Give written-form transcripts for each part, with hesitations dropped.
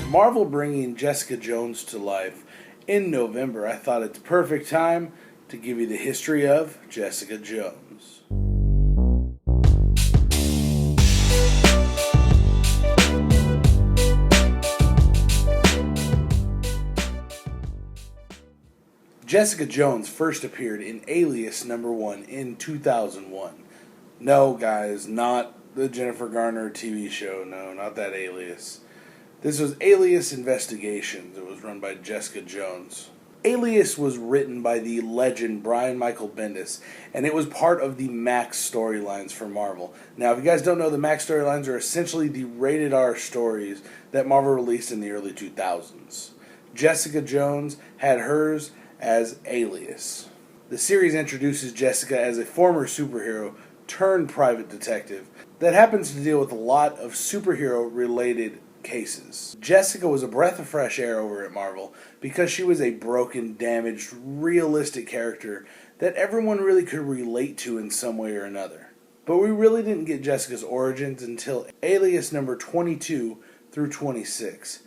Marvel bringing Jessica Jones to life in November, I thought it's perfect time to give you the history of Jessica Jones. Jessica Jones first appeared in Alias #1 in 2001. No, guys, not the Jennifer Garner TV show. No, not that Alias. This was Alias Investigations. It was run by Jessica Jones. Alias was written by the legend Brian Michael Bendis, and it was part of the Max storylines for Marvel. Now, if you guys don't know, the Max storylines are essentially the rated R stories that Marvel released in the early 2000s. Jessica Jones had hers as Alias. The series introduces Jessica as a former superhero turned private detective that happens to deal with a lot of superhero-related cases. Jessica was a breath of fresh air over at Marvel because she was a broken, damaged, realistic character that everyone really could relate to in some way or another. But we really didn't get Jessica's origins until Alias number 22 through 26.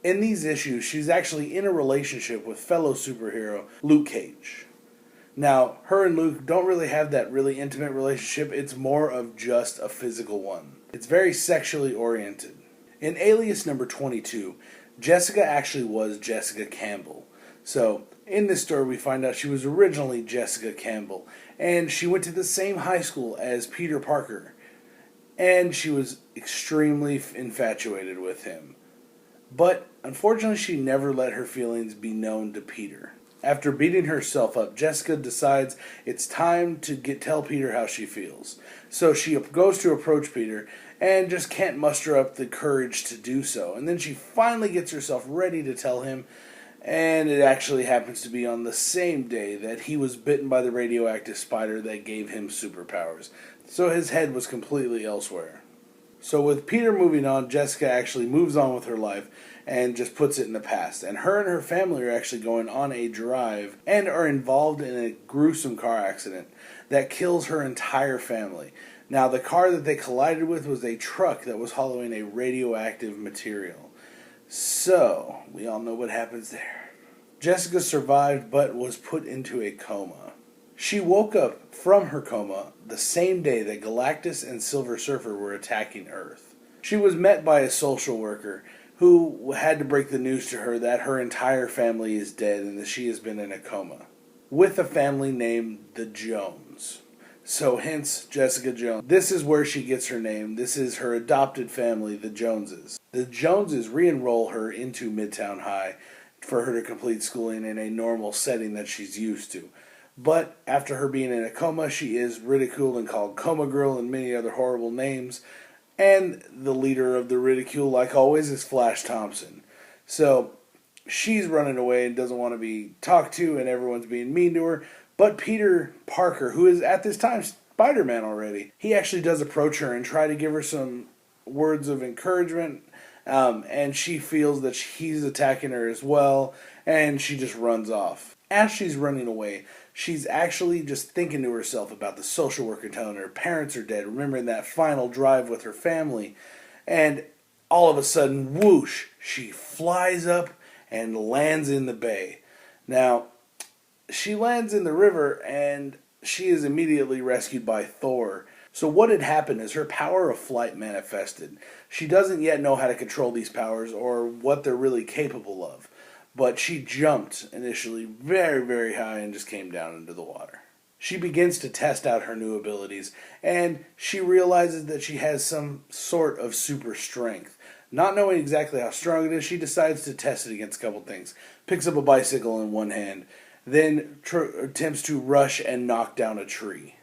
In these issues, she's actually in a relationship with fellow superhero Luke Cage. Now, her and Luke don't really have that really intimate relationship. It's more of just a physical one. It's very sexually oriented. In Alias number 22, Jessica actually was Jessica Campbell. So, in this story, we find out she was originally Jessica Campbell, and she went to the same high school as Peter Parker, and she was extremely infatuated with him. But, unfortunately, she never let her feelings be known to Peter. After beating herself up, Jessica decides it's time to tell Peter how she feels. So she goes to approach Peter and just can't muster up the courage to do so. And then she finally gets herself ready to tell him, and it actually happens to be on the same day that he was bitten by the radioactive spider that gave him superpowers. So his head was completely elsewhere. So with Peter moving on, Jessica actually moves on with her life and just puts it in the past. And her family are actually going on a drive and are involved in a gruesome car accident that kills her entire family. Now, the car that they collided with was a truck that was hauling a radioactive material. So, we all know what happens there. Jessica survived but was put into a coma. She woke up from her coma the same day that Galactus and Silver Surfer were attacking Earth. She was met by a social worker who had to break the news to her that her entire family is dead and that she has been in a coma, with a family named the Jones. So hence Jessica Jones. This is where she gets her name. This is her adopted family, the Joneses. The Joneses re-enroll her into Midtown High for her to complete schooling in a normal setting that she's used to. But after her being in a coma, she is ridiculed and called Coma Girl and many other horrible names. And the leader of the ridicule, like always, is Flash Thompson. So she's running away and doesn't want to be talked to, and everyone's being mean to her. But Peter Parker, who is at this time Spider-Man already, he actually does approach her and try to give her some words of encouragement. And she feels that he's attacking her as well, and she just runs off. As she's running away, she's actually just thinking to herself about the social worker telling her parents are dead, remembering that final drive with her family, and all of a sudden, whoosh, she flies up and lands in the bay. Now, she lands in the river, and she is immediately rescued by Thor. So what had happened is her power of flight manifested. She doesn't yet know how to control these powers or what they're really capable of. But she jumped initially very, very high and just came down into the water. She begins to test out her new abilities, and she realizes that she has some sort of super strength. Not knowing exactly how strong it is, she decides to test it against a couple things. Picks up a bicycle in one hand, then attempts to rush and knock down a tree.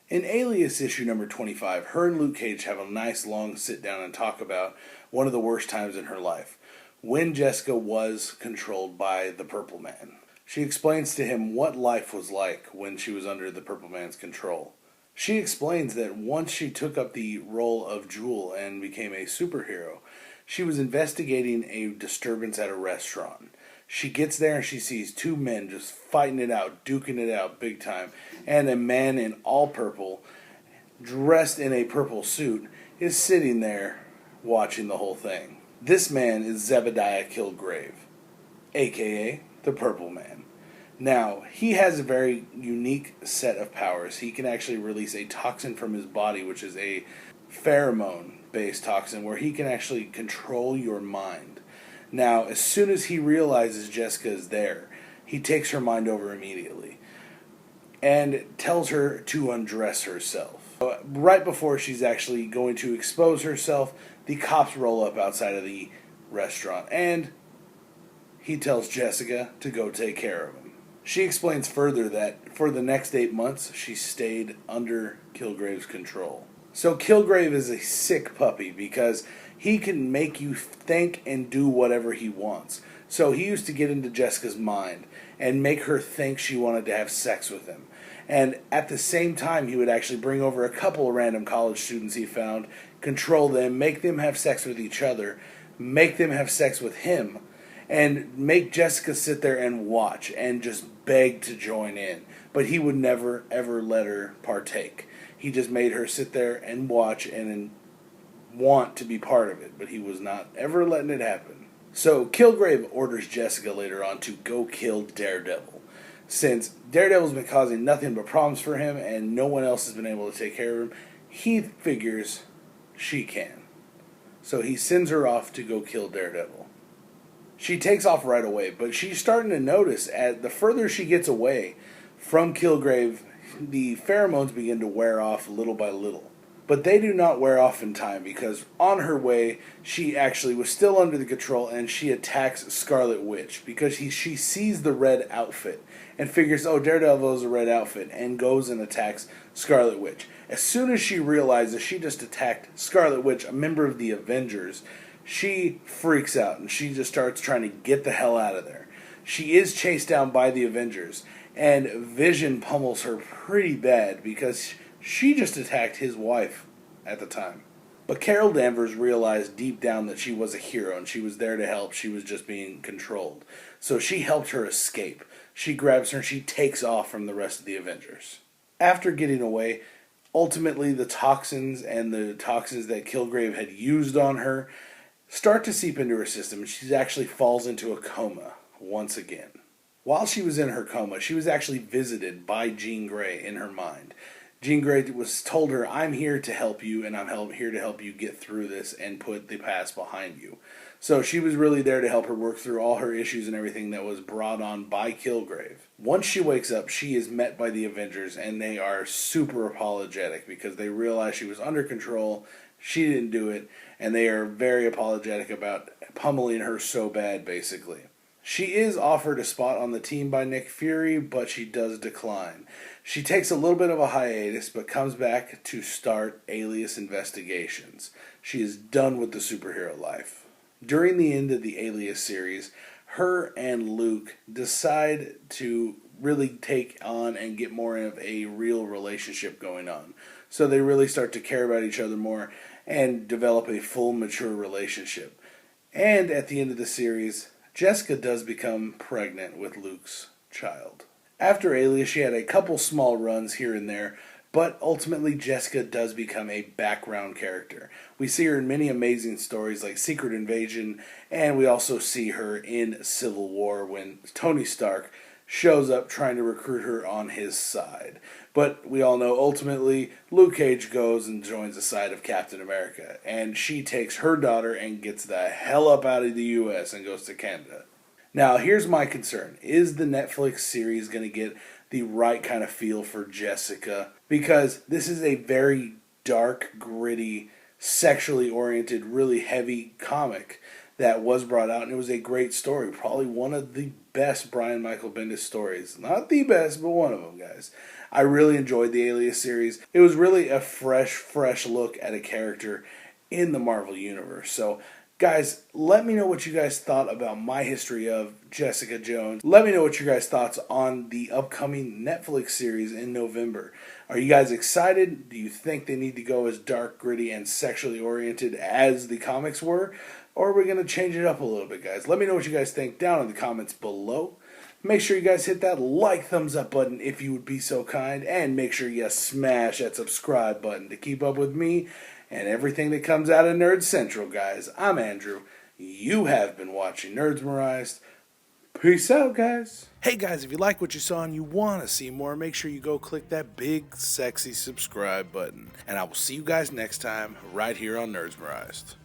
In Alias issue number 25, her and Luke Cage have a nice long sit down and talk about one of the worst times in her life, when Jessica was controlled by the Purple Man. She explains to him what life was like when she was under the Purple Man's control. She explains that once she took up the role of Jewel and became a superhero, she was investigating a disturbance at a restaurant. She gets there and she sees two men just fighting it out, duking it out big time, and a man in all purple, dressed in a purple suit, is sitting there watching the whole thing. This man is Zebediah Kilgrave, aka the Purple Man. Now, he has a very unique set of powers. He can actually release a toxin from his body, which is a pheromone-based toxin, where he can actually control your mind. Now, as soon as he realizes Jessica is there, he takes her mind over immediately and tells her to undress herself. Right before she's actually going to expose herself, the cops roll up outside of the restaurant, and he tells Jessica to go take care of him. She explains further that for the next 8 months, she stayed under Kilgrave's control. So Kilgrave is a sick puppy because he can make you think and do whatever he wants. So he used to get into Jessica's mind and make her think she wanted to have sex with him. And at the same time, he would actually bring over a couple of random college students he found, control them, make them have sex with each other, make them have sex with him, and make Jessica sit there and watch and just beg to join in. But he would never, ever let her partake. He just made her sit there and watch and want to be part of it, but he was not ever letting it happen. So Kilgrave orders Jessica later on to go kill Daredevil. Since Daredevil's been causing nothing but problems for him and no one else has been able to take care of him, he figures she can. So he sends her off to go kill Daredevil. She takes off right away, but she's starting to notice as the further she gets away from Kilgrave, the pheromones begin to wear off little by little. But they do not wear off in time because on her way, she actually was still under the control and she attacks Scarlet Witch because she sees the red outfit and figures, oh, Daredevil is a red outfit, and goes and attacks Scarlet Witch. As soon as she realizes she just attacked Scarlet Witch, a member of the Avengers, she freaks out and she just starts trying to get the hell out of there. She is chased down by the Avengers, and Vision pummels her pretty bad because she just attacked his wife at the time. But Carol Danvers realized deep down that she was a hero and she was there to help. She was just being controlled. So she helped her escape. She grabs her and she takes off from the rest of the Avengers. After getting away, ultimately the toxins that Kilgrave had used on her start to seep into her system, and she actually falls into a coma once again. While she was in her coma, she was actually visited by Jean Grey in her mind. Jean Grey told her, I'm here to help you, and I'm here to help you get through this and put the past behind you. So she was really there to help her work through all her issues and everything that was brought on by Kilgrave. Once she wakes up, she is met by the Avengers, and they are super apologetic because they realize she was under control, she didn't do it, and they are very apologetic about pummeling her so bad, basically. She is offered a spot on the team by Nick Fury, but she does decline. She takes a little bit of a hiatus, but comes back to start Alias investigations. She is done with the superhero life. During the end of the Alias series, her and Luke decide to really take on and get more of a real relationship going on. So they really start to care about each other more and develop a full, mature relationship. And at the end of the series, Jessica does become pregnant with Luke's child. After Alias, she had a couple small runs here and there, but ultimately Jessica does become a background character. We see her in many amazing stories like Secret Invasion, and we also see her in Civil War when Tony Stark shows up trying to recruit her on his side. But we all know ultimately Luke Cage goes and joins the side of Captain America, and she takes her daughter and gets the hell up out of the US and goes to Canada. Now, here's my concern. Is the Netflix series going to get the right kind of feel for Jessica? Because this is a very dark, gritty, sexually oriented, really heavy comic that was brought out, and it was a great story. Probably one of the best Brian Michael Bendis stories. Not the best, but one of them, guys. I really enjoyed the Alias series. It was really a fresh look at a character in the Marvel Universe. So, guys, let me know what you guys thought about my history of Jessica Jones. Let me know what your guys' thoughts on the upcoming Netflix series in November. Are you guys excited? Do you think they need to go as dark, gritty, and sexually oriented as the comics were? Or are we going to change it up a little bit, guys? Let me know what you guys think down in the comments below. Make sure you guys hit that like, thumbs up button if you would be so kind. And make sure you smash that subscribe button to keep up with me and everything that comes out of Nerd Central, guys. I'm Andrew. You have been watching Nerdsmerized. Peace out, guys. Hey, guys, if you like what you saw and you want to see more, make sure you go click that big, sexy subscribe button. And I will see you guys next time right here on Nerdsmerized.